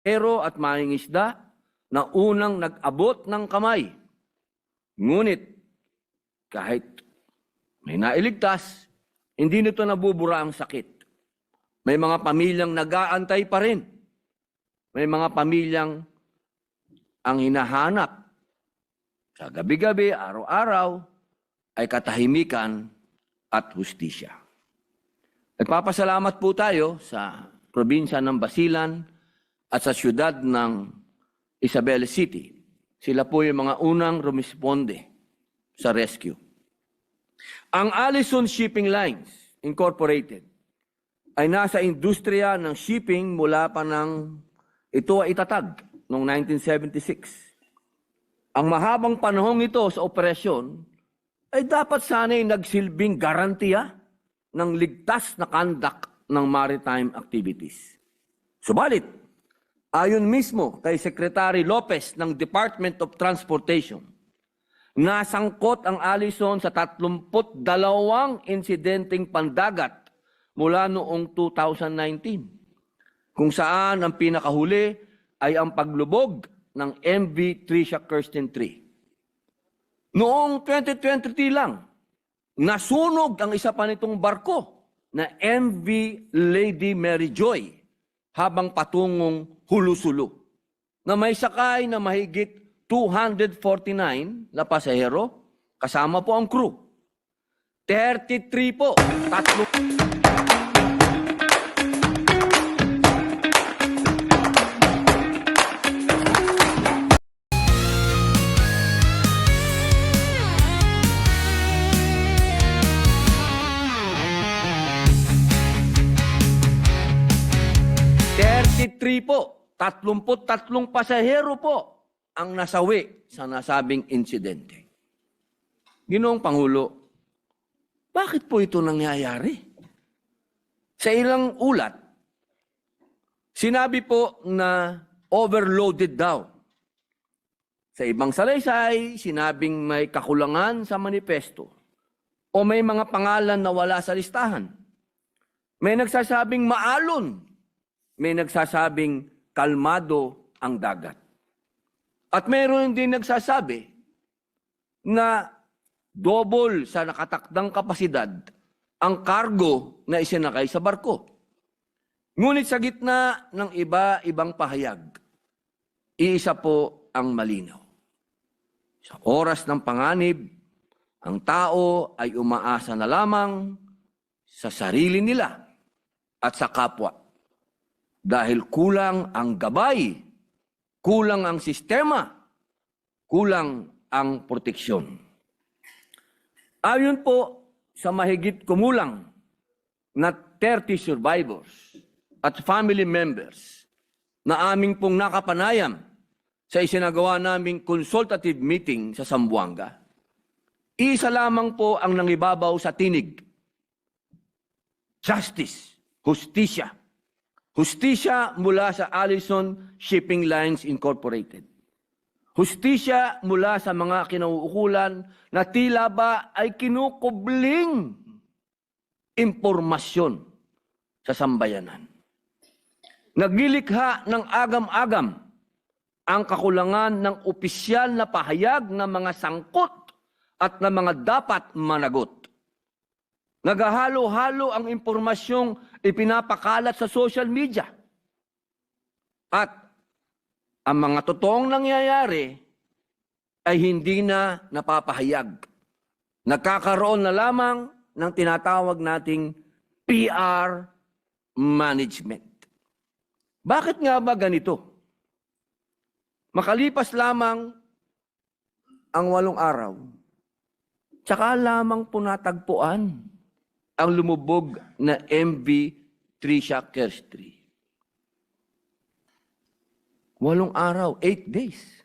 Pero at mangingisda na unang nag-abot ng kamay. Ngunit kahit may nailigtas, hindi nito nabubura ang sakit. May mga pamilyang nag-aantay pa rin. May mga pamilyang ang hinahanap sa gabi-gabi, araw-araw, ay katahimikan at hustisya. Nagpapasalamat po tayo sa probinsya ng Basilan at sa siyudad ng Isabela City. Sila po yung mga unang rumisponde sa rescue. Ang Allison Shipping Lines Incorporated ay nasa industriya ng shipping mula pa ng ito ay itatag noong 1976. Ang mahabang panahong ito sa operasyon ay dapat sana'y nagsilbing garantiya ng ligtas na conduct ng maritime activities. Subalit, ayon mismo kay Secretary Lopez ng Department of Transportation, nasangkot ang Allison sa 32 insidenteng pandagat mula noong 2019, kung saan ang pinakahuli ay ang paglubog ng MV Tricia Kirsten 3. Noong 2023 lang, nasunog ang isa pa nitong barko na MV Lady Mary Joy habang patungong Hulusulo, na may sakay na mahigit 249 na pasahero, kasama po ang crew. 33 po, tatlo. Po, 33 pasahero po ang nasawi sa nasabing insidente. Ginoong Pangulo, bakit po ito nangyayari? Sa ilang ulat, sinabi po na overloaded daw. Sa ibang salaysay, sinabing may kakulangan sa manifesto o may mga pangalan na wala sa listahan. May nagsasabing maalon. May nagsasabing kalmado ang dagat. At mayroon din nagsasabi na double sa nakatakdang kapasidad ang kargo na isinakay sa barko. Ngunit sa gitna ng iba-ibang pahayag, iisa po ang malinaw. Sa oras ng panganib, ang tao ay umaasa na lamang sa sarili nila at sa kapwa. Dahil kulang ang gabay, kulang ang sistema, kulang ang proteksyon. Ayon po sa mahigit kumulang na 30 survivors at family members na aming pong nakapanayam sa isinagawa naming consultative meeting sa Zamboanga, isa lamang po ang nangibabaw sa tinig. Justice, hustisya. Hustisya mula sa Allison Shipping Lines Incorporated. Hustisya mula sa mga kinauukulan na tila ba ay kinukubling impormasyon sa sambayanan. Naglilikha ng agam-agam ang kakulangan ng opisyal na pahayag ng mga sangkot at ng mga dapat managot. Naghahalo-halo ang impormasyong ipinapakalat sa social media. At ang mga totoong nangyayari ay hindi na napapahayag. Nagkakaroon na lamang ng tinatawag nating PR management. Bakit nga ba ganito? Makalipas lamang ang 8 araw, tsaka lamang po natagpuan ang lumubog na MV Tricia Kirsten 3. 8 araw, 8 days.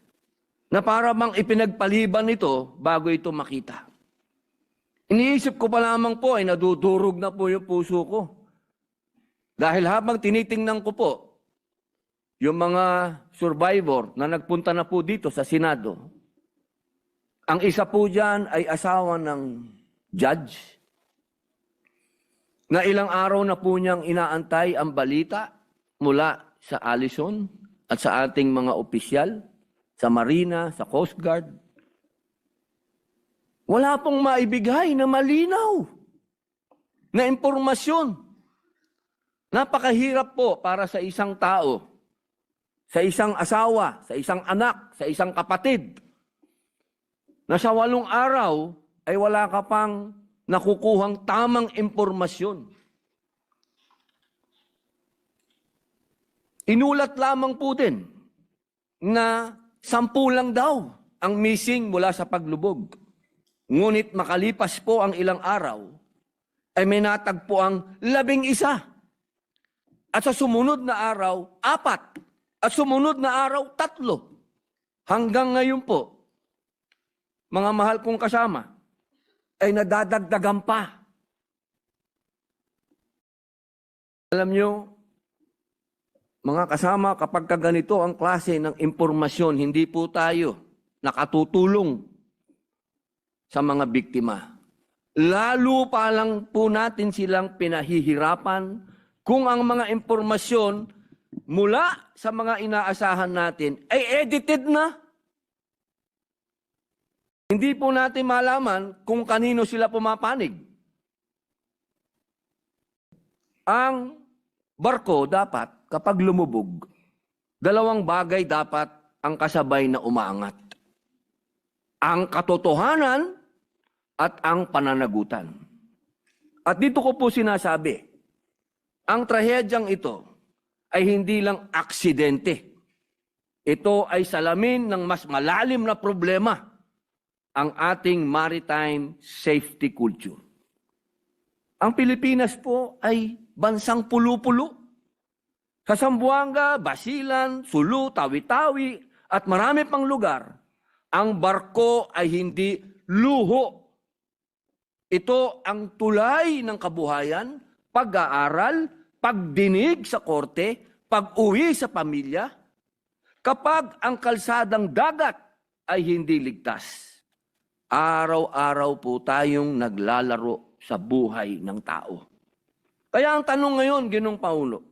Na para bang ipinagpaliban ito bago ito makita. Iniisip ko pa lamang po ay nadudurog na po yung puso ko. Dahil habang tinitingnan ko po yung mga survivor na nagpunta na po dito sa Senado, ang isa po dyan ay asawa ng judge, na ilang araw na po niyang inaantay ang balita mula sa Allison at sa ating mga opisyal, sa Marina, sa Coast Guard, wala pong maibigay na malinaw na impormasyon. Napakahirap po para sa isang tao, sa isang asawa, sa isang anak, sa isang kapatid, na sa 8 araw ay wala ka pang nakukuhang tamang impormasyon. Inulat lamang po din na 10 lang daw ang missing mula sa paglubog. Ngunit makalipas po ang ilang araw, ay may natagpo ang 11. At sa sumunod na araw, 4. At sumunod na araw, 3. Hanggang ngayon po, mga mahal kong kasama, ay nadadagdagan pa. Alam nyo, mga kasama, kapag ganito ang klase ng impormasyon, hindi po tayo nakatutulong sa mga biktima. Lalo pa lang po natin silang pinahihirapan kung ang mga impormasyon mula sa mga inaasahan natin ay edited na. Hindi po natin malaman kung kanino sila pumapanig. Ang barko dapat, kapag lumubog, 2 bagay dapat ang kasabay na umaangat. Ang katotohanan at ang pananagutan. At dito ko po sinasabi, ang trahedyang ito ay hindi lang aksidente. Ito ay salamin ng mas malalim na problema, ang ating maritime safety culture. Ang Pilipinas po ay bansang pulo-pulo. Sa Zamboanga, Basilan, Sulu, Tawi-Tawi at marami pang lugar, ang barko ay hindi luho. Ito ang tulay ng kabuhayan, pag-aaral, pagdinig sa korte, pag-uwi sa pamilya, kapag ang kalsadang dagat ay hindi ligtas. Araw-araw po tayong naglalaro sa buhay ng tao. Kaya ang tanong ngayon, Ginoong Pangulo,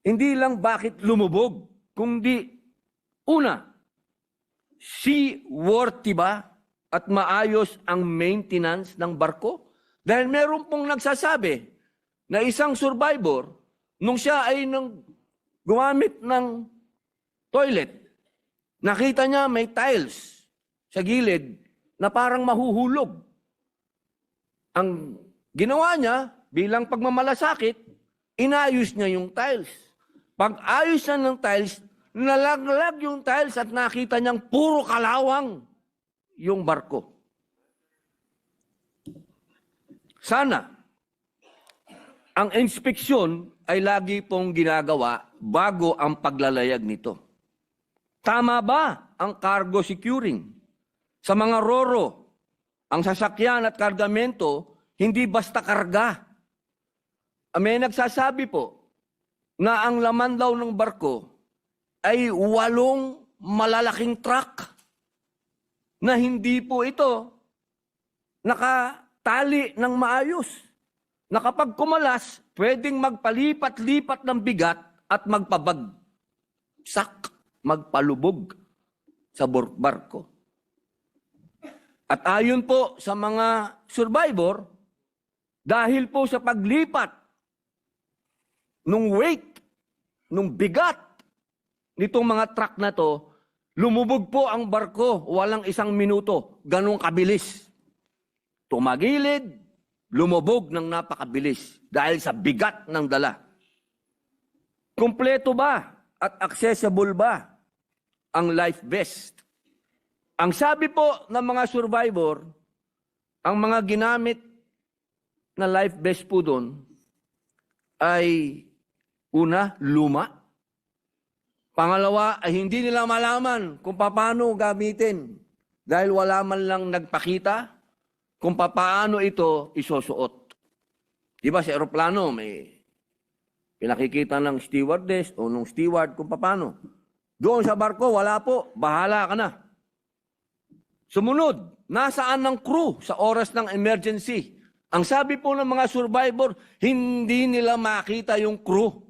hindi lang bakit lumubog, kundi una, seaworthy ba at maayos ang maintenance ng barko? Dahil meron pong nagsasabi na isang survivor, nung siya ay gumamit ng toilet, nakita niya may tiles sa gilid na parang mahuhulog. Ang ginawa niya, bilang pagmamalasakit, inayos niya yung tiles. Pag-ayos niya ng tiles, nalaglag yung tiles at nakita niyang puro kalawang yung barko. Sana, ang inspeksyon ay lagi pong ginagawa bago ang paglalayag nito. Tama ba ang cargo securing? Sa mga roro, ang sasakyan at kargamento, hindi basta karga. May nagsasabi po na ang laman daw ng barko ay 8 malalaking truck na hindi po ito nakatali ng maayos. Na kapag kumalas, pwedeng magpalipat-lipat ng bigat at magpabagsak, magpalubog sa barko. At ayon po sa mga survivor, dahil po sa paglipat nung weight, nung bigat nitong mga truck na to, lumubog po ang barko, walang 1 minuto, ganong kabilis. Tumagilid, lumubog ng napakabilis dahil sa bigat ng dala. Kumpleto ba at accessible ba ang life vest? Ang sabi po ng mga survivor, ang mga ginamit na life vest po doon ay una, luma. Pangalawa, ay hindi nila malaman kung paano gamitin dahil wala man lang nagpakita kung paano ito isusuot. Di ba sa aeroplano may pinakikita ng stewardess o ng steward kung paano. Doon sa barko, wala po. Bahala ka na. Sumunod, nasaan ng crew sa oras ng emergency? Ang sabi po ng mga survivor, hindi nila makita yung crew.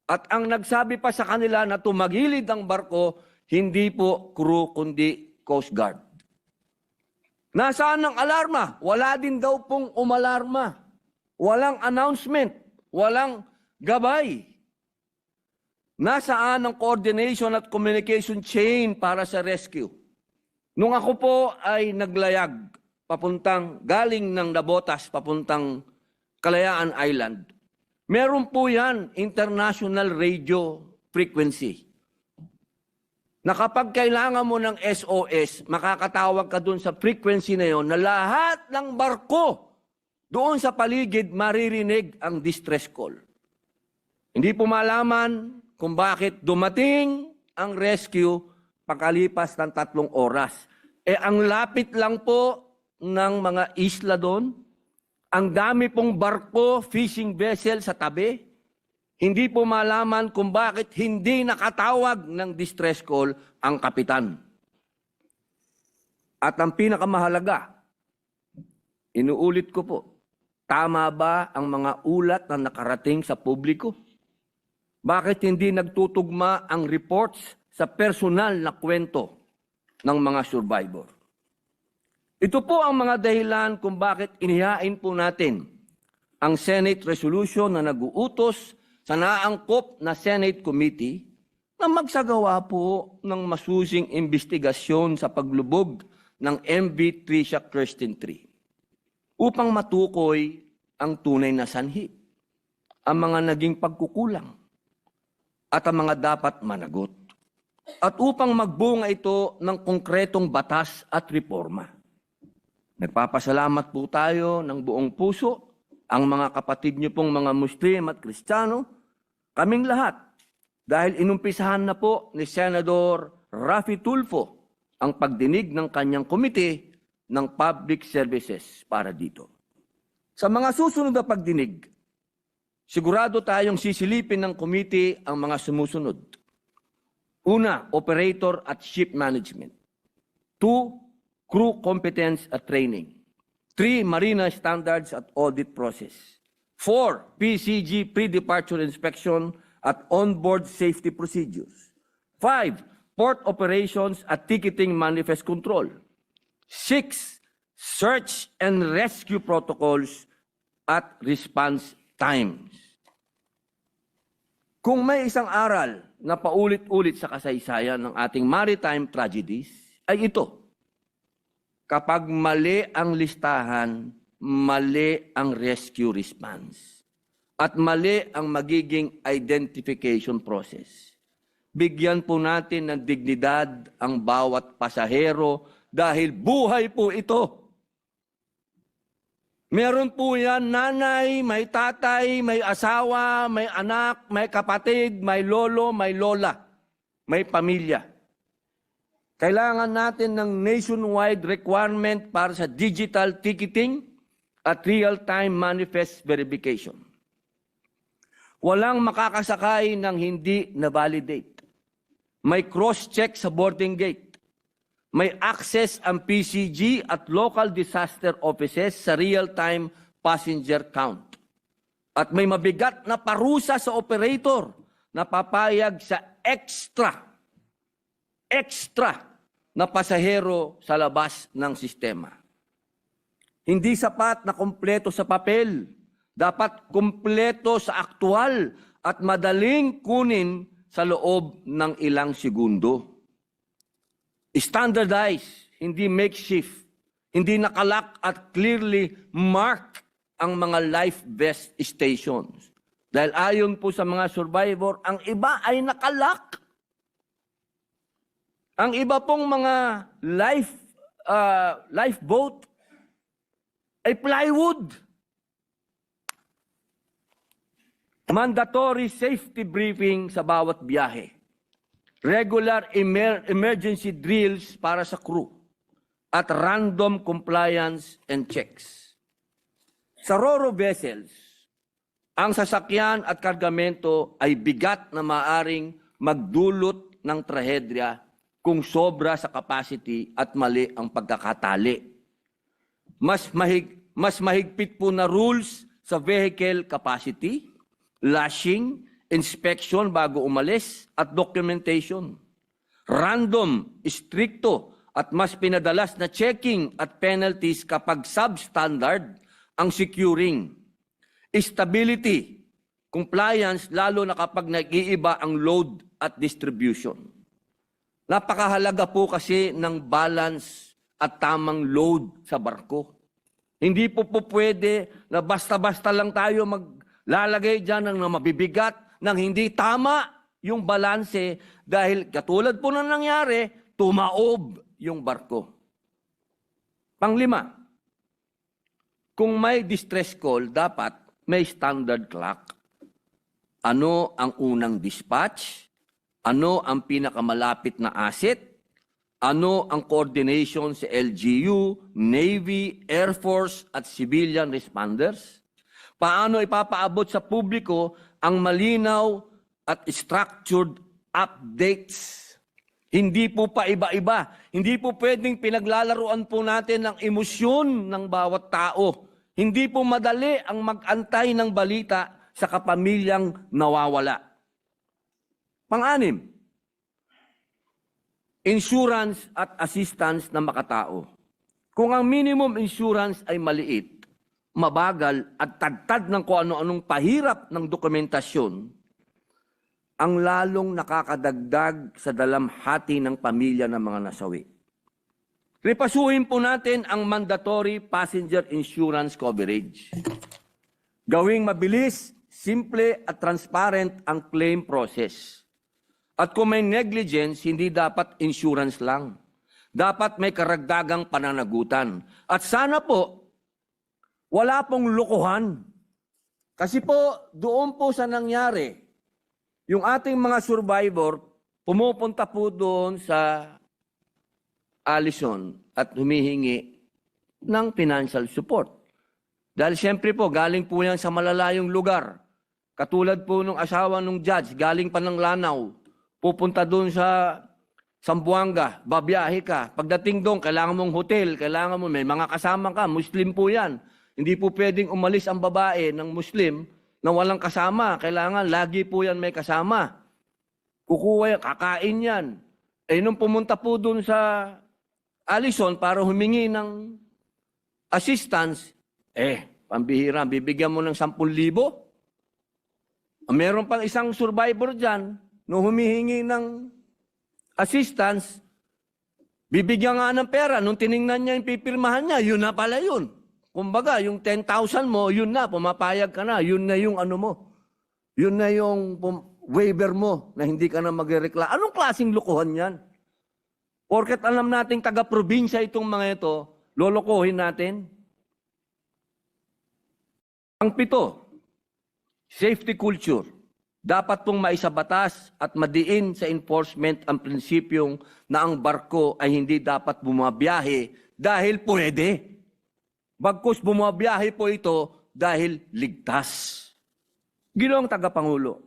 At ang nagsabi pa sa kanila na tumagilid ang barko, hindi po crew kundi Coast Guard. Nasaan ang alarma? Wala din daw pong umalarma. Walang announcement. Walang gabay. Nasaan ang coordination at communication chain para sa rescue? Nung ako po ay naglayag galing ng Nabotas papuntang Kalayaan Island, meron po yan international radio frequency. Na kapag kailangan mo ng SOS, makakatawag ka dun sa frequency na yon na lahat ng barko doon sa paligid maririnig ang distress call. Hindi po malaman kung bakit dumating ang rescue pagkalipas ng 3 oras. Ang lapit lang po ng mga isla doon, ang dami pong barko, fishing vessel sa tabi, hindi po malaman kung bakit hindi nakatawag ng distress call ang kapitan. At ang pinakamahalaga, inuulit ko po, tama ba ang mga ulat na nakarating sa publiko? Bakit hindi nagtutugma ang reports sa personal na kwento ng mga survivor? Ito po ang mga dahilan kung bakit inihain po natin ang Senate resolution na nag-uutos sa naangkop na Senate Committee na magsagawa po ng masusing investigasyon sa paglubog ng MV Tricia Kirsten 3 upang matukoy ang tunay na sanhi, ang mga naging pagkukulang, at ang mga dapat managot. At upang magbunga ito ng konkretong batas at reforma. Nagpapasalamat po tayo ng buong puso, ang mga kapatid niyo pong mga Muslim at Kristiyano, kaming lahat, dahil inumpisahan na po ni Senador Raffy Tulfo ang pagdinig ng kanyang komite ng Public Services para dito. Sa mga susunod na pagdinig, sigurado tayong sisilipin ng committee ang mga sumusunod. Una, operator at ship management. 2, crew competence at training. 3, marina standards at audit process. 4, PCG pre-departure inspection at onboard safety procedures. 5, port operations at ticketing manifest control. 6, search and rescue protocols at response times. Kung may isang aral na paulit-ulit sa kasaysayan ng ating maritime tragedies, ay ito. Kapag mali ang listahan, mali ang rescue response. At mali ang magiging identification process. Bigyan po natin ng dignidad ang bawat pasahero dahil buhay po ito. Meron po yan nanay, may tatay, may asawa, may anak, may kapatid, may lolo, may lola, may pamilya. Kailangan natin ng nationwide requirement para sa digital ticketing at real-time manifest verification. Walang makakasakay ng hindi na-validate. May cross-check sa boarding gate. May access ang PCG at local disaster offices sa real-time passenger count. At may mabigat na parusa sa operator na papayag sa extra na pasahero sa labas ng sistema. Hindi sapat na kumpleto sa papel. Dapat kumpleto sa aktual at madaling kunin sa loob ng ilang segundo. Standardize, hindi makeshift. Hindi nakalak at clearly mark ang mga life vest stations. Dahil ayon po sa mga survivor, ang iba ay nakalak. Ang iba pong mga lifeboat ay plywood. Mandatory safety briefing sa bawat biyahe. Regular emergency drills para sa crew. At random compliance and checks. Sa Ro-Ro vessels, ang sasakyan at kargamento ay bigat na maaring magdulot ng trahedya kung sobra sa capacity at mali ang pagkakatali. Mas mahigpit po na rules sa vehicle capacity, lashing, inspection bago umalis, at documentation. Random, stricto, at mas pinadalas na checking at penalties kapag substandard ang securing. Stability, compliance, lalo na kapag nag-iiba ang load at distribution. Napakahalaga po kasi ng balance at tamang load sa barko. Hindi po pwede na basta-basta lang tayo maglalagay dyan ng mabibigat nang hindi tama yung balanse dahil katulad po na nangyari, tumaob yung barko. Panglima, kung may distress call, dapat may standard clock. Ano ang unang dispatch? Ano ang pinakamalapit na asset? Ano ang coordination sa LGU, Navy, Air Force at civilian responders? Paano ipapaabot sa publiko ang malinaw at structured updates? Hindi po pa iba-iba. Hindi po pwedeng pinaglalaruan po natin ng emosyon ng bawat tao. Hindi po madali ang mag-antay ng balita sa kapamilyang nawawala. Pang-anim, insurance at assistance na makatao. Kung ang minimum insurance ay maliit, mabagal at tagtad ng kung ano-anong pahirap ng dokumentasyon, ang lalong nakakadagdag sa dalamhati ng pamilya ng mga nasawi. Repasuhin po natin ang mandatory passenger insurance coverage. Gawing mabilis, simple at transparent ang claim process. At kung may negligence, hindi dapat insurance lang. Dapat may karagdagang pananagutan. At sana po, wala pong lokohan. Kasi po, doon po sa nangyari, yung ating mga survivor, pumupunta po doon sa Allison at humihingi ng financial support. Dahil siyempre po, galing po yan sa malalayong lugar. Katulad po nung asawa nung judge, galing pa ng Lanao, pupunta doon sa Zamboanga, babiyahe ka. Pagdating doon, kailangan mong hotel, kailangan mo, may mga kasama ka, Muslim po yan. Hindi po pwedeng umalis ang babae ng Muslim na walang kasama. Kailangan, lagi po yan may kasama. Kukuha yan, kakain yan. Eh, nung pumunta po doon sa Allison para humingi ng assistance, pambihira, bibigyan mo ng 10,000. Meron pang isang survivor dyan, nung humihingi ng assistance, bibigyan nga ng pera. Nung tiningnan niya yung pipirmahan niya, yun na pala yun. Kumbaga, yung 10,000 mo, yun na, pumapayag ka na. Yun na yung ano mo. Yun na yung waiver mo na hindi ka na magreklamo. Anong klaseng lukuhan yan? Porket alam nating taga-probinsya itong mga ito, lolokohin natin. Ang 7, safety culture. Dapat pong maisabatas at madiin sa enforcement ang prinsipyong na ang barko ay hindi dapat bumabiyahe dahil pwede. Bagkus bumabiyahe po ito dahil ligtas. Ginoong tagapangulo,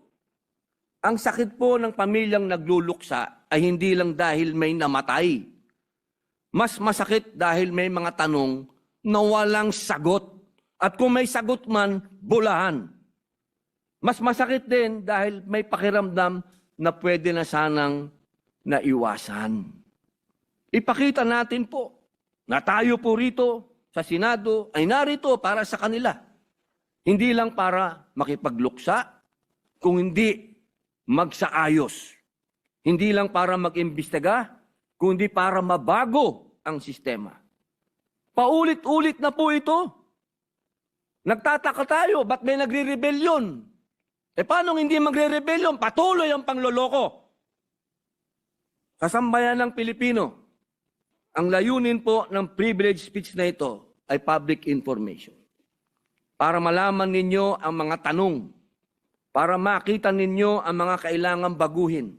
ang sakit po ng pamilyang nagluluksa ay hindi lang dahil may namatay. Mas masakit dahil may mga tanong na walang sagot. At kung may sagot man, bulahan. Mas masakit din dahil may pakiramdam na pwede na sanang naiwasan. Ipakita natin po na tayo po rito sa Senado ay narito para sa kanila. Hindi lang para makipagluksa, kung hindi magsaayos. Hindi lang para mag-imbestiga, kundi para mabago ang sistema. Paulit-ulit na po ito. Nagtataka tayo, ba't may nagre-rebellion? Paano hindi magre-rebellion? Patuloy ang pangloloko. Sa sambayan ng Pilipino, ang layunin po ng privilege speech na ito ay public information. Para malaman ninyo ang mga tanong, para makita ninyo ang mga kailangang baguhin,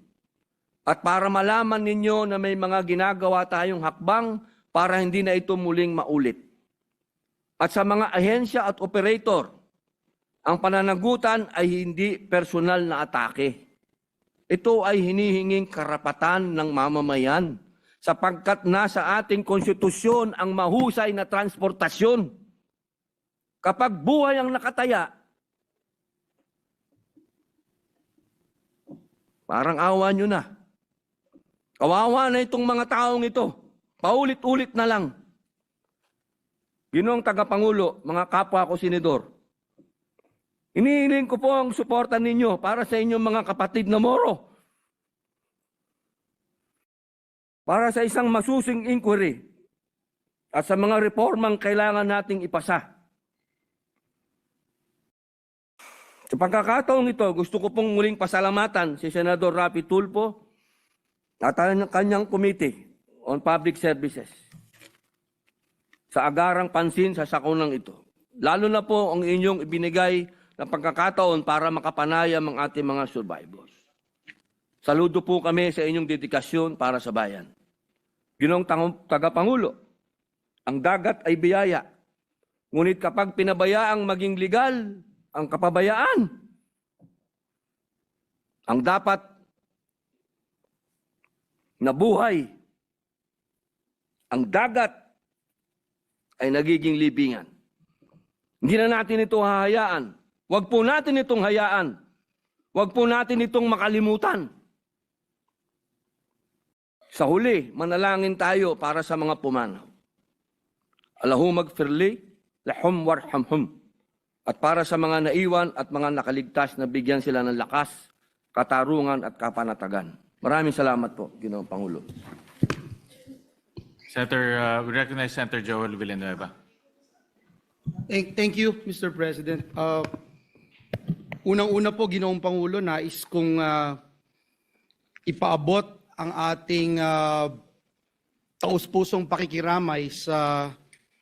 at para malaman ninyo na may mga ginagawa tayong hakbang para hindi na ito muling maulit. At sa mga ahensya at operator, ang pananagutan ay hindi personal na atake. Ito ay hinihinging karapatan ng mamamayan sapagkat nasa ating konstitusyon ang mahusay na transportasyon. Kapag buhay ang nakataya, Parang awa nyo na. Kawawa na itong mga taong ito. Paulit-ulit na lang. Ginoong tagapangulo, mga kapwa ko senador, inihiling ko po ang suporta ninyo para sa inyong mga kapatid na Moro. Para sa isang masusing inquiry at sa mga reformang kailangan nating ipasa. Sa pagkakataong ito, gusto ko pong muling pasalamatan si Senador Raffy Tulfo at ang kanyang Committee on Public Services sa agarang pansin sa sakunang ito. Lalo na po ang inyong ibinigay na pagkakataon para makapanayam ang ating mga survivors. Saludo po kami sa inyong dedikasyon para sa bayan. Ginoong tagapangulo, ang dagat ay biyaya. Ngunit kapag pinabayaang maging legal, ang kapabayaan, ang dapat na buhay, ang dagat ay nagiging libingan. Hindi na natin ito hahayaan. Huwag po natin itong hayaan. Huwag po natin itong makalimutan. Sa huli, manalangin tayo para sa mga pumanaw. Allahumma gfirli, lahum warhamhum. At para sa mga naiwan at mga nakaligtas na bigyan sila ng lakas, katarungan at kapanatagan. Maraming salamat po, Ginoong Pangulo. Senator, we recognize Senator Joel Villanueva. Thank you, Mr. President. Unang-una po, Ginoong Pangulo, nais kong ipaabot ang ating taus-pusong pakikiramay sa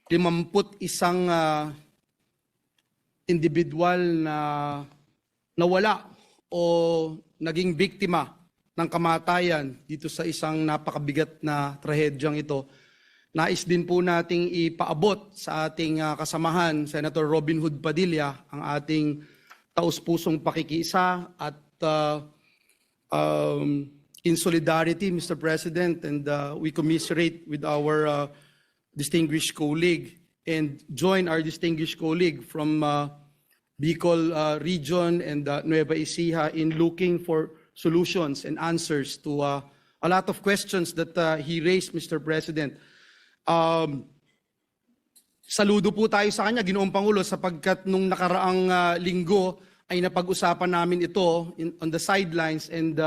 51 individual na nawala o naging biktima ng kamatayan dito sa isang napakabigat na trahedyang ito. Nais din po nating ipaabot sa ating kasamahan, Senator Robin Hood Padilla, ang ating taus-pusong pakikiisa at in solidarity, Mr. President, and we commiserate with our distinguished colleague and join our distinguished colleague from Bicol region and Nueva Ecija in looking for solutions and answers to a lot of questions that he raised, Mr. President. Saludo po tayo sa kanya, Ginoong Pangulo, sapagkat nung nakaraang linggo ay napag-usapan namin ito on the sidelines, and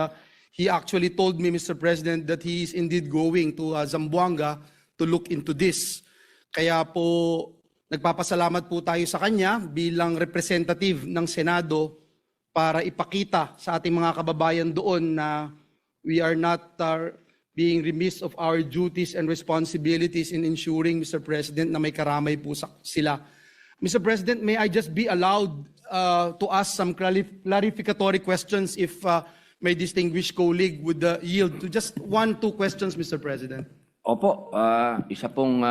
he actually told me, Mr. President, that he is indeed going to Zamboanga to look into this. Kaya po, nagpapasalamat po tayo sa kanya bilang representative ng Senado para ipakita sa ating mga kababayan doon na we are not being remiss of our duties and responsibilities in ensuring, Mr. President, na may karamay po sila. Mr. President, may I just be allowed to ask some clarificatory questions if my distinguished colleague would yield to just 1-2 questions, Mr. President? Opo, isa pong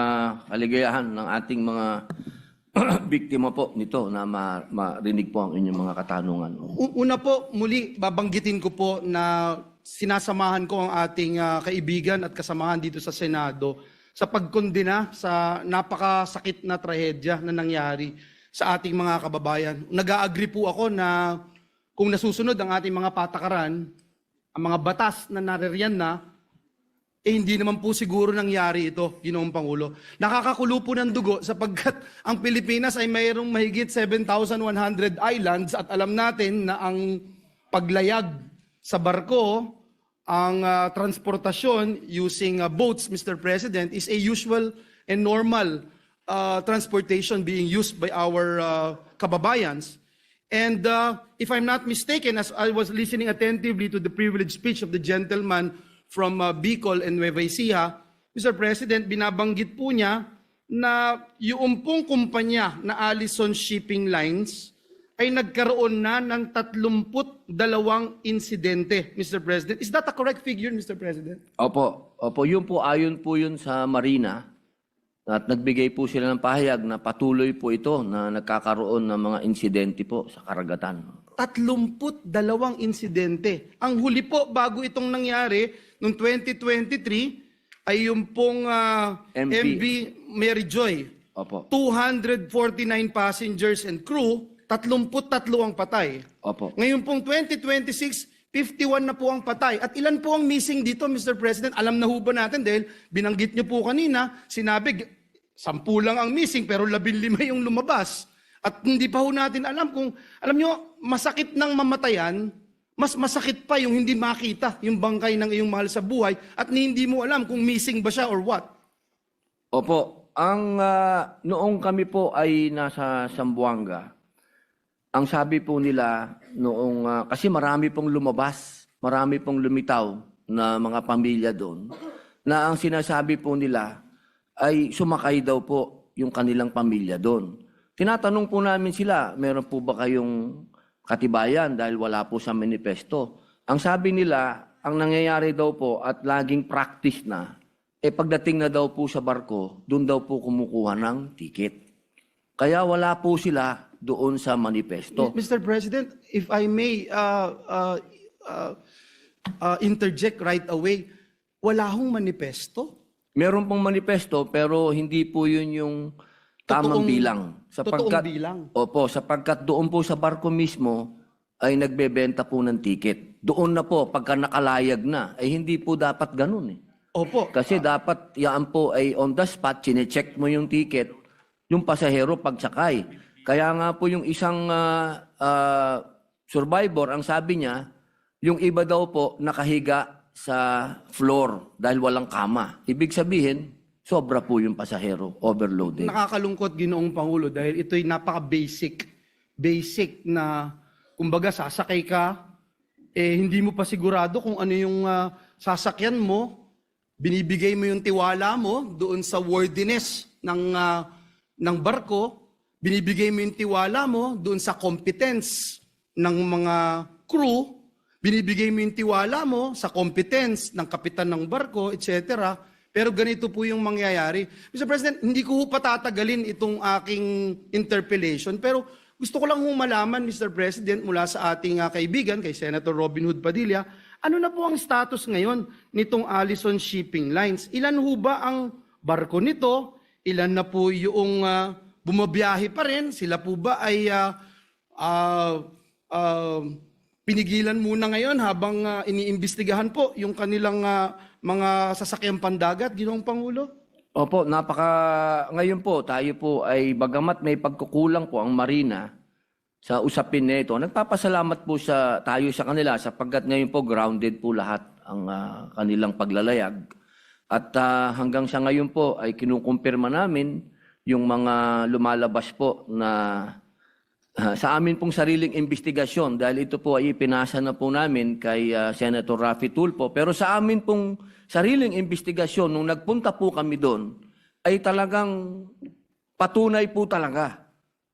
kaligayahan ng ating mga biktima po nito na marinig po ang inyong mga katanungan. Una po, muli babanggitin ko po na sinasamahan ko ang ating kaibigan at kasamahan dito sa Senado sa pagkondena sa napakasakit na trahedya na nangyari sa ating mga kababayan. Nag-a-agree po ako na kung nasusunod ang ating mga patakaran, ang mga batas na naririyan na, hindi naman po siguro nangyari ito, Ginoong Pangulo. Nakakakulo po ng dugo sapagkat ang Pilipinas ay mayroong mahigit 7,100 islands at alam natin na ang paglayag sa barko, ang transportasyon using boats, Mr. President, is a usual and normal transportation being used by our kababayans. And if I'm not mistaken, as I was listening attentively to the privileged speech of the gentleman from Bicol and Nueva Ecija, Mr. President, binabanggit po niya na yung pong kumpanya na Allison Shipping Lines ay nagkaroon na ng 32 insidente, Mr. President. Is that a correct figure, Mr. President? Opo, yun po, ayon po yun sa Marina at nagbigay po sila ng pahayag na patuloy po ito na nagkakaroon ng mga insidente po sa karagatan. 32 insidente. Ang huli po bago itong nangyari noong 2023 ay yung pong MV Mary Joy. Opo. 249 passengers and crew, 33 ang patay. Opo. Ngayon pong 2026, 51 na po ang patay. At ilan po ang missing dito, Mr. President? Alam na ho ba natin dahil binanggit niyo po kanina, sinabi 10 lang ang missing pero 15 yung lumabas. At hindi pa ho natin alam kung, alam niyo, masakit ng mamatayan, mas masakit pa yung hindi makita yung bangkay ng iyong mahal sa buhay at hindi mo alam kung missing ba siya or what. Opo, noong kami po ay nasa Zamboanga, ang sabi po nila noong, kasi marami pong lumabas, marami pong lumitaw na mga pamilya doon, na ang sinasabi po nila ay sumakay daw po yung kanilang pamilya doon. Tinatanong po namin sila, meron po ba kayong katibayan dahil wala po sa manifesto? Ang sabi nila, ang nangyayari daw po at laging practice na, pagdating na daw po sa barko, doon daw po kumukuha ng ticket. Kaya wala po sila doon sa manifesto. Mr. President, if I may interject right away, wala hong manifesto? Meron pong manifesto pero hindi po yun yung tamang bilang. Totoong bilang. Opo, sapagkat doon po sa barko mismo ay nagbebenta po ng ticket. Doon na po, pagka nakalayag na, ay hindi po dapat ganun eh. Opo. Kasi dapat yan po ay on the spot, chinecheck mo yung ticket, yung pasahero pagsakay. Kaya nga po yung isang survivor, ang sabi niya, yung iba daw po nakahiga sa floor dahil walang kama. Ibig sabihin, sobra po yung pasahero, overloaded. Nakakalungkot, Ginoong Pangulo, dahil ito'y napaka-basic na, kumbaga, sasakay ka, hindi mo pa sigurado kung ano yung sasakyan mo, binibigay mo yung tiwala mo doon sa worthiness ng barko, binibigay mo yung tiwala mo doon sa competence ng mga crew, binibigay mo yung tiwala mo sa competence ng kapitan ng barko, etc. Pero ganito po yung mangyayari. Mr. President, hindi ko patatagalin itong aking interpellation, pero gusto ko lang malaman, Mr. President, mula sa ating kaibigan, kay Senator Robin Hood Padilla, ano na po ang status ngayon nitong Allison Shipping Lines? Ilan ho ba ang barko nito? Ilan na po yung bumabiyahe pa rin? Sila po ba ay pinigilan muna ngayon habang iniimbestigahan po yung kanilang mga sasakyang pandagat, Ginoong Pangulo? Opo, ngayon po, tayo po ay bagamat may pagkukulang po ang Marina sa usapin na ito, nagpapasalamat po tayo sa kanila sapagkat ngayon po grounded po lahat ang kanilang paglalayag. At hanggang sa ngayon po ay kinukumpirma namin yung mga lumalabas po na sa amin pong sariling investigasyon dahil ito po ay ipinasa na po namin kay Senator Raffy Tulfo. Pero sa amin pong sariling investigasyon, nung nagpunta po kami doon, ay talagang patunay po talaga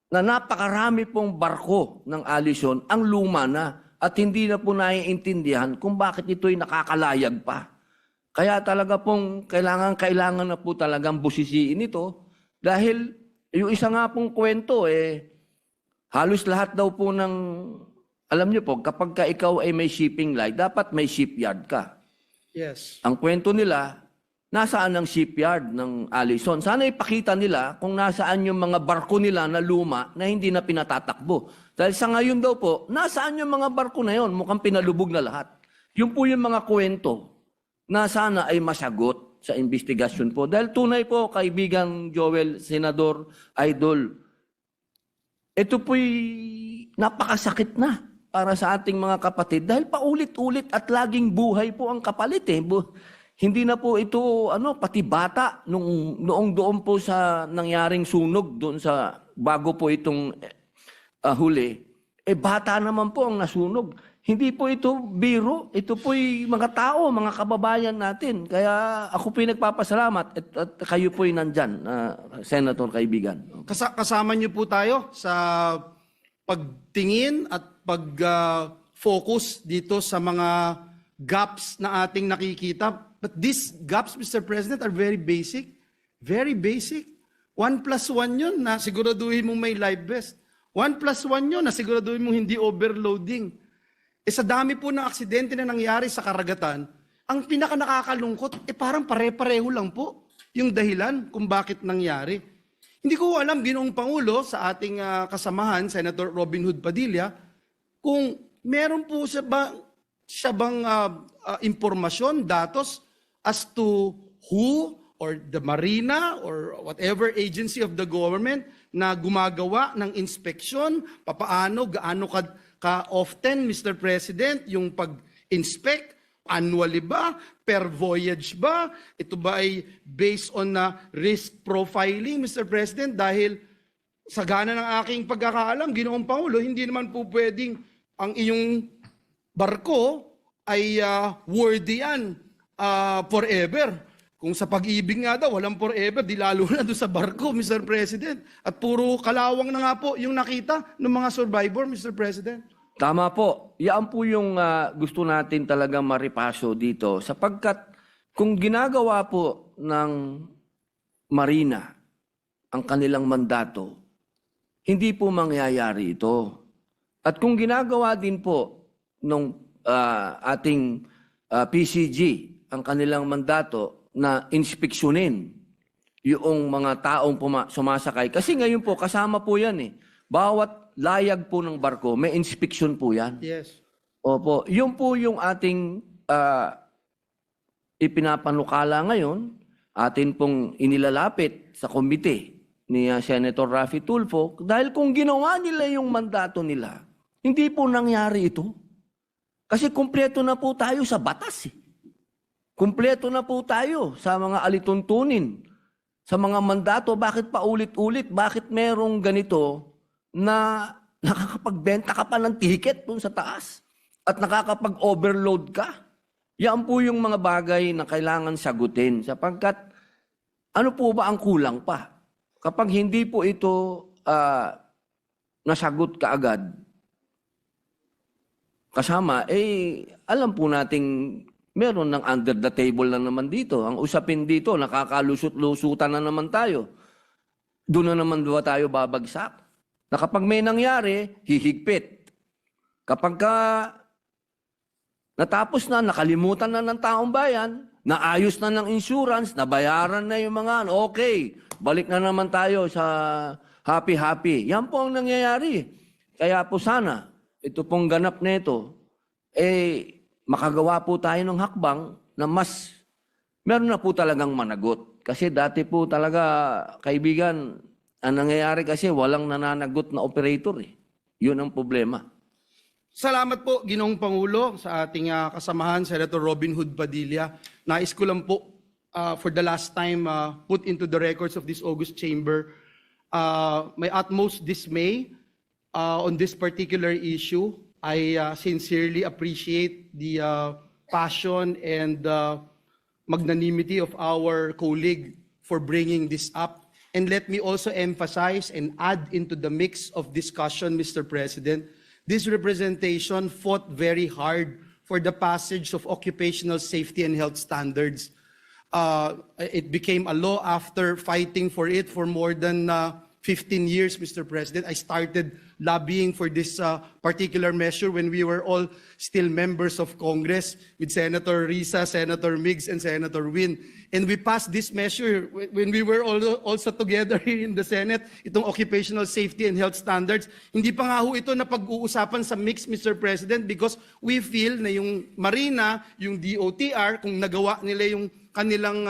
na napakarami pong barko ng Allison ang luma na at hindi na po naiintindihan kung bakit ito'y nakakalayag pa. Kaya talaga pong kailangan na po talagang busisiin ito dahil yung isa nga pong kwento halos lahat daw po ng, alam niyo po, kapag ka ikaw ay may shipping line, dapat may shipyard ka. Yes. Ang kwento nila, nasaan ang shipyard ng Allison? Sana ipakita nila kung nasaan yung mga barko nila na luma na hindi na pinatatakbo. Dahil sa ngayon daw po, nasaan yung mga barko na yon? Mukhang pinalubog na lahat. Yun po yung mga kwento na sana ay masagot sa investigasyon po. Dahil tunay po, kaibigan Joel, Senador, Idol, ito po'y napakasakit na para sa ating mga kapatid dahil paulit-ulit at laging buhay po ang kapalit Hindi na po ito pati bata noong doon po sa nangyaring sunog doon sa bago po itong huli. Bata naman po ang nasunog. Hindi po ito biro, ito po'y mga tao, mga kababayan natin. Kaya ako po'y nagpapasalamat at kayo po'y nandyan, Senator kaibigan. Kasama niyo po tayo sa pagtingin at pag-focus dito sa mga gaps na ating nakikita. But these gaps, Mr. President, are very basic. Very basic. 1+1 yun na siguraduhin mong may life vest. 1+1 yun na siguraduhin mong hindi overloading. Sa dami po ng aksidente na nangyari sa karagatan, ang pinaka nakakalungkot, parang pare-pareho lang po yung dahilan kung bakit nangyari. Hindi ko alam, Ginoong Pangulo, sa ating kasamahan, Senator Robin Hood Padilla, kung meron po siya ba siya bang impormasyon, datos as to who or the Marina or whatever agency of the government na gumagawa ng inspeksyon, papaano, gaano ka-often, Mr. President, yung pag-inspect, annually ba, per voyage ba, ito ba ay based on risk profiling, Mr. President, dahil sa gana ng aking pagkakaalam, Ginoong Pangulo, hindi naman po pwedeng ang iyong barko ay worthy yan forever. Kung sa pag-ibig nga daw, walang forever, di lalo na doon sa barko, Mr. President. At puro kalawang na nga po yung nakita ng mga survivor, Mr. President. Tama po. Yan po yung gusto natin talaga maripaso dito. Sapagkat kung ginagawa po ng Marina ang kanilang mandato, hindi po mangyayari ito. At kung ginagawa din po ng ating PCG ang kanilang mandato na inspeksyonin yung mga taong sumasakay. Kasi ngayon po, kasama po yan eh. Bawat layag po ng barko, may inspeksyon po yan. Yes. Opo. Yun po yung ating ipinapanukala ngayon, atin pong inilalapit sa komite ni Senator Raffy Tulfo, dahil kung ginawa nila yung mandato nila, hindi po nangyari ito. Kasi kumpleto na po tayo sa batas. Kumpleto na po tayo sa mga alituntunin, sa mga mandato. Bakit pa ulit-ulit? Bakit merong ganito na nakakapagbenta ka pa ng ticket dun sa taas at nakakapag-overload ka? Yan po yung mga bagay na kailangan sagutin sapagkat ano po ba ang kulang pa? Kapag hindi po ito nasagot kaagad, kasama, alam po nating meron ng under the table na naman dito. Ang usapin dito, nakakalusot-lusutan na naman tayo. Doon na naman tayo babagsak. Na kapag may nangyari, hihigpit. Kapag natapos na, nakalimutan na ng taong bayan, naayos na ng insurance, nabayaran na yung mga, okay, balik na naman tayo sa happy-happy. Yan po ang nangyayari. Kaya po sana, ito pong ganap na ito, makagawa po tayo ng hakbang na mas meron na po talagang managot. Kasi dati po talaga, kaibigan, ang nangyayari kasi walang nananagot na operator. Yun ang problema. Salamat po, Ginoong Pangulo, sa ating kasamahan, Senator Robin Hood Padilla. Nais ko lang po, for the last time, put into the records of this August Chamber, my utmost dismay on this particular issue. I sincerely appreciate the passion and magnanimity of our colleague for bringing this up. And let me also emphasize and add into the mix of discussion, Mr. President, this representation fought very hard for the passage of occupational safety and health standards. It became a law after fighting for it for more than 15 years, Mr. President. I started lobbying for this particular measure when we were all still members of Congress with Senator Risa, Senator Miggs, and Senator Win. And we passed this measure when we were also together here in the Senate, itong occupational safety and health standards. Hindi pa nga ho ito na pag-uusapan sa mix, Mr. President, because we feel na yung Marina, yung DOTR, kung nagawa nila yung kanilang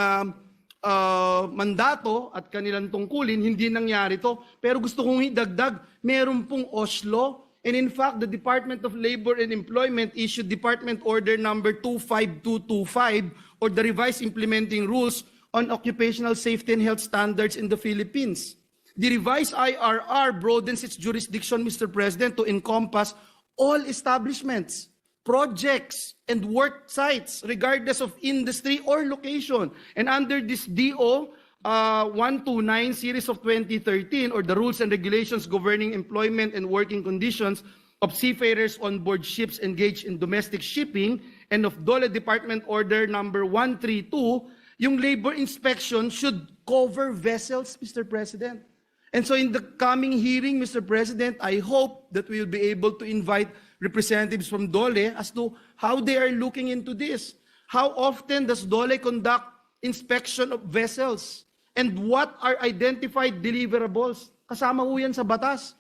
mandato at kanilang tungkulin, hindi nangyari to. Pero gusto kong idagdag, meron pong Oslo. And in fact, the Department of Labor and Employment issued Department Order number 25225 or the revised implementing rules on occupational safety and health standards in the Philippines. The revised IRR broadens its jurisdiction, Mr. President, to encompass all establishments, projects, and work sites, regardless of industry or location. And under this DO 129 series of 2013, or the rules and regulations governing employment and working conditions of seafarers on board ships engaged in domestic shipping, and of DOLE Department Order number 132, yung labor inspection should cover vessels, Mr. President. And so in the coming hearing, Mr. President, I hope that we will be able to invite representatives from DOLE as to how they are looking into this. How often does DOLE conduct inspection of vessels? And what are identified deliverables? Kasama ho yan sa batas.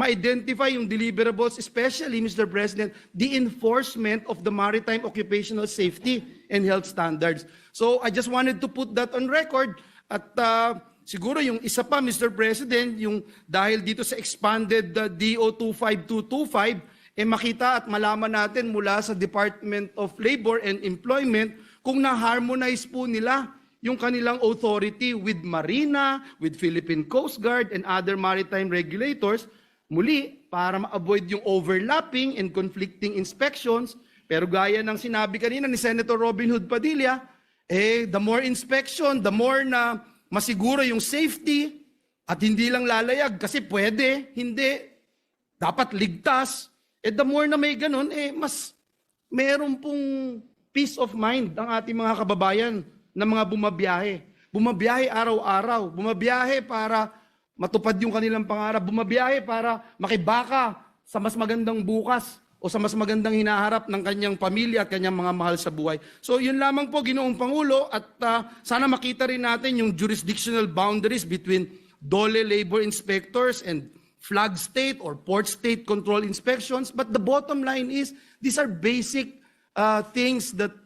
ma-identify yung deliverables, especially, Mr. President, the enforcement of the maritime occupational safety and health standards. So I just wanted to put that on record. At siguro yung isa pa, Mr. President, yung dahil dito sa expanded DO 25225, makita at malaman natin mula sa Department of Labor and Employment kung na-harmonize po nila yung kanilang authority with Marina, with Philippine Coast Guard, and other maritime regulators, muli, para ma-avoid yung overlapping and conflicting inspections. Pero gaya ng sinabi kanina ni Senator Robin Hood Padilla, the more inspection, the more na masiguro yung safety, at hindi lang lalayag, kasi pwede, hindi, dapat ligtas. The more na may ganun, mas meron pong peace of mind ang ating mga kababayan na mga bumabiyahe. Bumabiyahe araw-araw. Bumabiyahe para matupad yung kanilang pangarap. Bumabiyahe para makibaka sa mas magandang bukas o sa mas magandang hinaharap ng kanyang pamilya at kanyang mga mahal sa buhay. So yun lamang po, Ginoong Pangulo, at sana makita rin natin yung jurisdictional boundaries between DOLE labor inspectors and flag state or port state control inspections. But the bottom line is, these are basic things that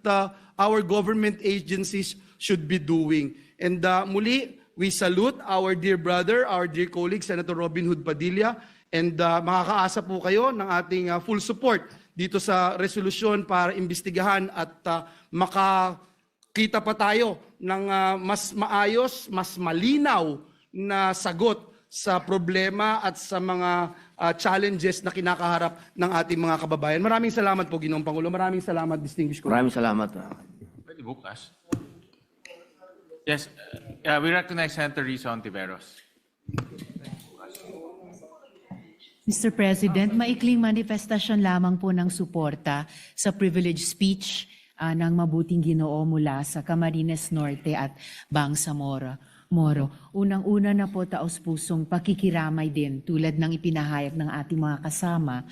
our government agencies should be doing. And muli, we salute our dear brother, our dear colleague, Senator Robin Hood Padilla, and makakaasa po kayo ng ating full support dito sa resolusyon para imbestigahan at makakita pa tayo ng mas maayos, mas malinaw na sagot sa problema at sa mga challenges na kinakaharap ng ating mga kababayan. Maraming salamat po, Ginoong Pangulo. Maraming salamat, distinguished colleague. Maraming salamat. Pwede bukas. Yes, we recognize Senator Risa Ontiveros. Mr. President, maikling manifestasyon lamang po ng suporta sa privileged speech ng Mabuting Ginoo mula sa Camarines Norte at Bangsamoro. Unang-una na po taos-pusong pakikiramay din tulad ng ipinahayag ng ating mga kasama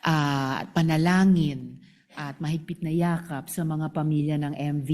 at panalangin at mahigpit na yakap sa mga pamilya ng MV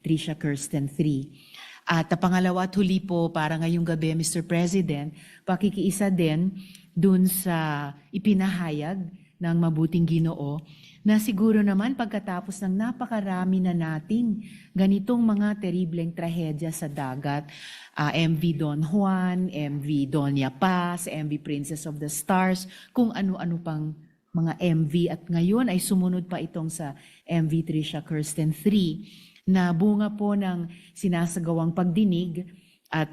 Tricia Kirsten 3. At pangalawa at huli po para ngayong gabi, Mr. President, pakikiisa din dun sa ipinahayag ng Mabuting Ginoo na siguro naman pagkatapos ng napakarami na nating ganitong mga teribleng trahedya sa dagat, MV Don Juan, MV Doña Paz, MV Princess of the Stars, kung ano-ano pang mga MV, at ngayon ay sumunod pa itong sa MV Tricia Kirsten 3 na bunga po ng sinasagawang pagdinig at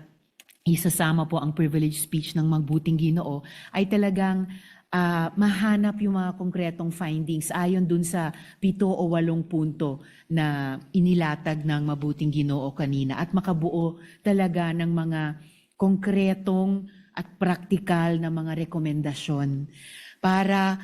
isasama po ang privileged speech ng Mabuting Ginoo ay talagang mahanap yung mga konkretong findings ayon dun sa 7 o 8 punto na inilatag ng Mabuting Ginoo kanina at makabuo talaga ng mga konkretong at praktikal na mga rekomendasyon para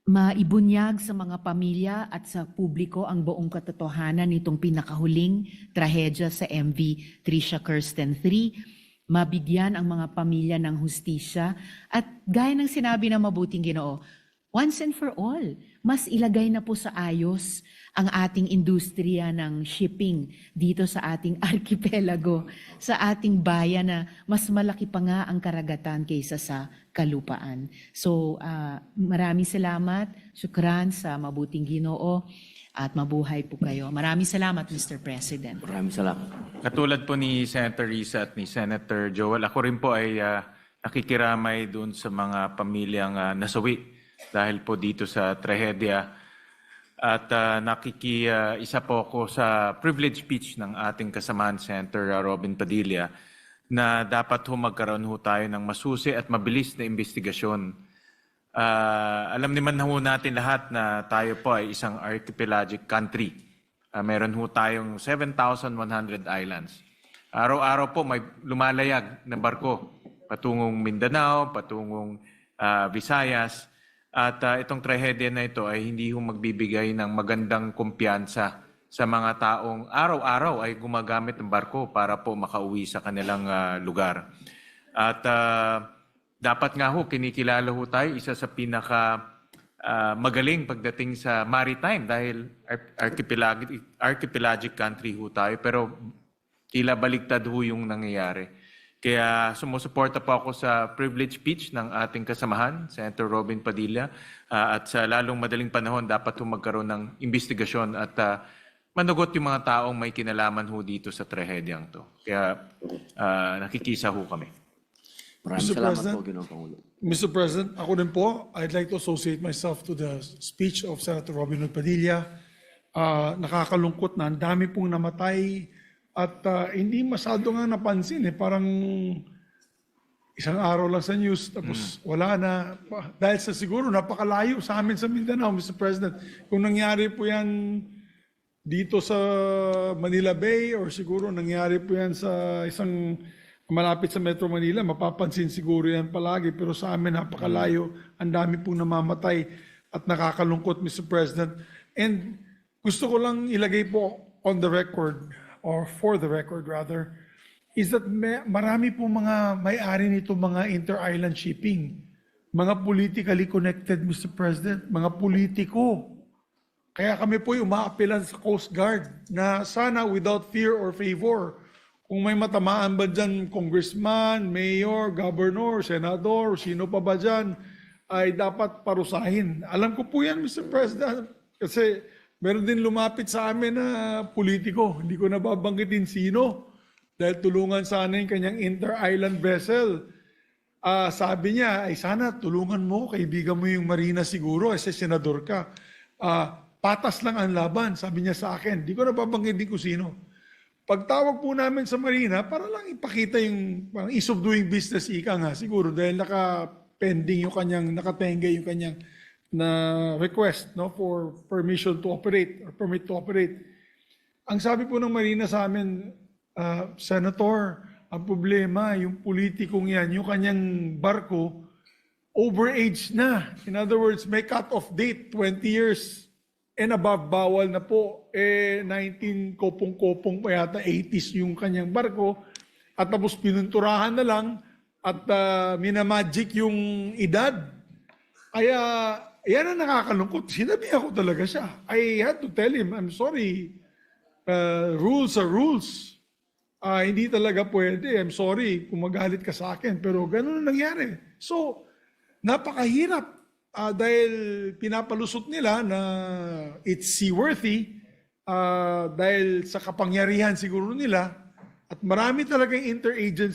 maibunyag sa mga pamilya at sa publiko ang buong katotohanan nitong pinakahuling trahedya sa MV Tricia Kirsten 3, mabigyan ang mga pamilya ng hustisya at gaya ng sinabi ng Mabuting Ginoo, once and for all, mas ilagay na po sa ayos ang ating industriya ng shipping dito sa ating archipelago, sa ating bayan na mas malaki pa nga ang karagatan kaysa sa kalupaan. So maraming salamat, syukran sa Mabuting Ginoo at mabuhay po kayo. Maraming salamat, Mr. President. Maraming salamat. Katulad po ni Senator Risa at ni Senator Joel, ako rin po ay nakikiramay doon sa mga pamilyang nasawi dahil po dito sa trahedya. At nakikiisa po ako sa privilege speech ng ating kasamahan, Senator Robin Padilla, na dapat magkaroon tayo ng masusi at mabilis na investigasyon. Alam naman natin lahat na tayo po ay isang archipelagic country. Meron tayong 7,100 islands. Araw-araw po may lumalayag na barko patungong Mindanao, patungong Visayas. At itong trahedya na ito ay hindi magbibigay ng magandang kumpiyansa sa mga taong araw-araw ay gumagamit ng barko para po makauwi sa kanilang lugar. At dapat nga kinikilala tayo isa sa pinaka magaling pagdating sa maritime dahil archipelagic country tayo, pero tila baligtad yung nangyayari. Kaya sumusuporta po ako sa privilege speech ng ating kasamahan, Senator Robin Padilla, at sa lalong madaling panahon dapat po magkaroon ng investigasyon at manugot yung mga taong may kinalaman ho dito sa trahedyang to. Kaya nakikisa ho kami. Maraming Mr. salamat President. po, Ginoong Pangulo. Mr. President, ako din po, I'd like to associate myself to the speech of Senator Robin Hood Padilla. Nakakalungkot na, ang dami pong namatay at hindi masyado nga napansin. Parang isang araw lang sa news, tapos wala na. Dahil sa siguro napakalayo sa amin sa Mindanao, Mr. President. Kung nangyari po yan dito sa Manila Bay or siguro nangyari po yan sa isang malapit sa Metro Manila, mapapansin siguro yan palagi. Pero sa amin, napakalayo. Ang dami pong namamatay at nakakalungkot, Mr. President. And gusto ko lang ilagay po on the record, or for the record rather, is that marami po mga may-ari nito mga inter-island shipping. Mga politically connected, Mr. President. Mga politiko. Kaya kami po umaapelan sa Coast Guard na sana without fear or favor, kung may matamaan ba dyan, congressman, mayor, governor, senador, sino pa ba dyan, ay dapat parusahin. Alam ko po yan, Mr. President, kasi meron din lumapit sa amin na politiko. Hindi ko nababanggitin sino. Dahil tulungan sana yung kanyang inter-island vessel. Sabi niya, ay sana tulungan mo, kaibigan mo yung Marina siguro, kasi senador ka. Patas lang ang laban, sabi niya sa akin. Hindi ko nababanggitin kung sino. Pagtawag po namin sa Marina, para lang ipakita yung parang ease of doing business, ika nga, siguro, dahil naka-pending yung kanyang, nakatengge yung kanyang na request no, for permission to operate or permit to operate. Ang sabi po ng Marina sa amin, Senator, ang problema, yung politikong yan, yung kanyang barko, overage na. In other words, may cut-off date, 20 years and above, bawal na po. 19 kopong-kopong pa yata, 80s yung kanyang barko. At tapos pinunturahan na lang at minamagic yung edad. Kaya yan ang nakakalungkot. Sinabi ako talaga siya. I had to tell him, I'm sorry, rules are rules. Hindi talaga pwede. I'm sorry kung magalit ka sa akin. Pero ganun ang nangyari. So, napakahirap. Dahil pinapalusot nila na it's seaworthy dahil sa kapangyarihan siguro nila at marami talagang inter-island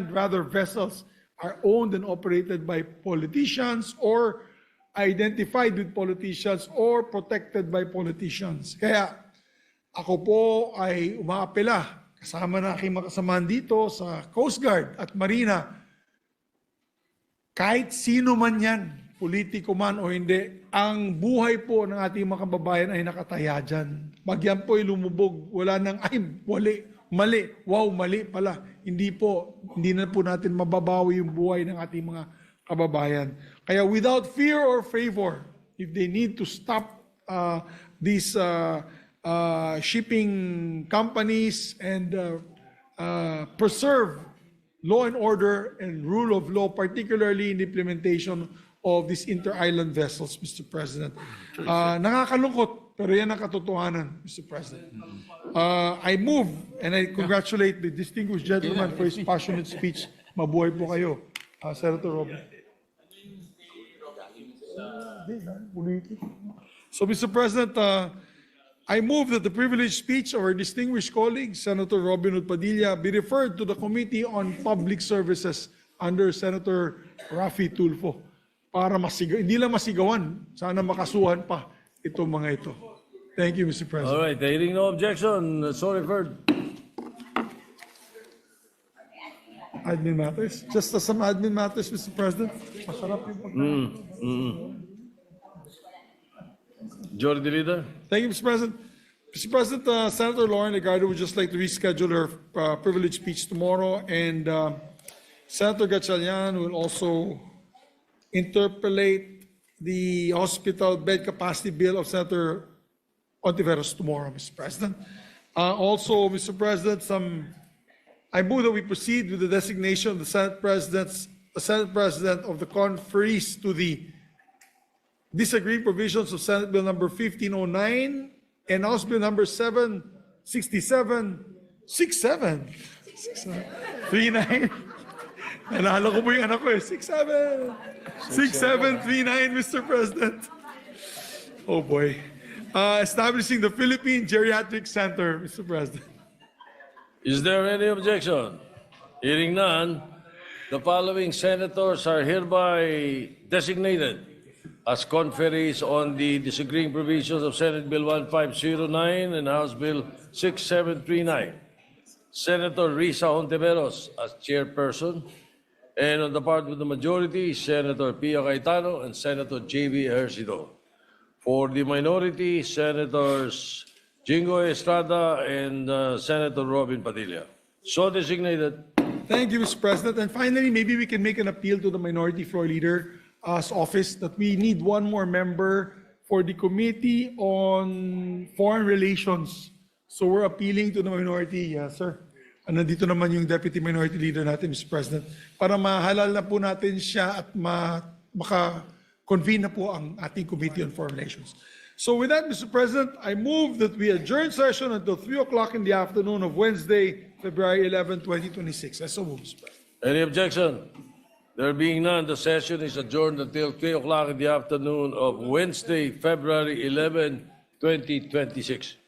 rather vessels are owned and operated by politicians or identified with politicians or protected by politicians. Kaya ako po ay umaapela kasama na aking makasamahan dito sa Coast Guard at Marina. Kahit sino man yan, politiko man o hindi, ang buhay po ng ating mga kababayan ay nakataya dyan. Pag yan po ay lumubog, wala nang, ay, mali, wow, mali pala. Hindi na po natin mababawi yung buhay ng ating mga kababayan. Kaya without fear or favor, if they need to stop these shipping companies and preserve law and order and rule of law, particularly in the implementation of these inter-island vessels, Mr. President. Nakakalungkot, pero yan ang katotohanan, Mr. President. I move, and I congratulate the distinguished gentleman for his passionate speech. Mabuhay po kayo, Senator Robin. So, Mr. President, I move that the privileged speech of our distinguished colleague, Senator Robin Hood Padilla, be referred to the Committee on Public Services under Senator Raffy Tulfo para hindi lang masigawan, sana makasuhan pa itong mga ito. Thank you, Mr. President. All right, hearing no objection, so referred. Admin matters. Just some admin matters, Mr. President. Masarap yung Majority Leader. Thank you, Mr. President. Mr. President, Senator Lauren Legardo would just like to reschedule her privilege speech tomorrow, and Senator Gatchalian will also interpolate the hospital bed capacity bill of Senator Ontiveros tomorrow, Mr. President. Also, Mr. President, I move that we proceed with the designation of the Senate President of the conferees to the disagreed provisions of Senate Bill number 1509 and House Bill number 767, 39. Nalala ko po yung anak ko eh. 67. 6739, Mr. President. Oh boy. Establishing the Philippine Geriatric Center, Mr. President. Is there any objection? Hearing none, the following senators are hereby designated as conferees on the disagreeing provisions of Senate Bill 1509 and House Bill 6739. Senator Risa Hontiveros as chairperson, and on the part of the majority, Senator Pia Cayetano and Senator J.V. Ejercito. For the minority, Senators Jingo Estrada and Senator Robin Padilla. So designated. Thank you, Mr. President. And finally, maybe we can make an appeal to the Minority Floor Leader's office that we need one more member for the Committee on Foreign Relations. So we're appealing to the minority, sir. Nandito naman yung Deputy Minority Leader natin, Mr. President, para mahalal na po natin siya at maka-convene na po ang ating Committee on Foreign Relations. So with that, Mr. President, I move that we adjourn session until 3 o'clock in the afternoon of Wednesday, February 11, 2026. I so move, Mr. President. Any objection? There being none, the session is adjourned until 3 o'clock in the afternoon of Wednesday, February 11, 2026.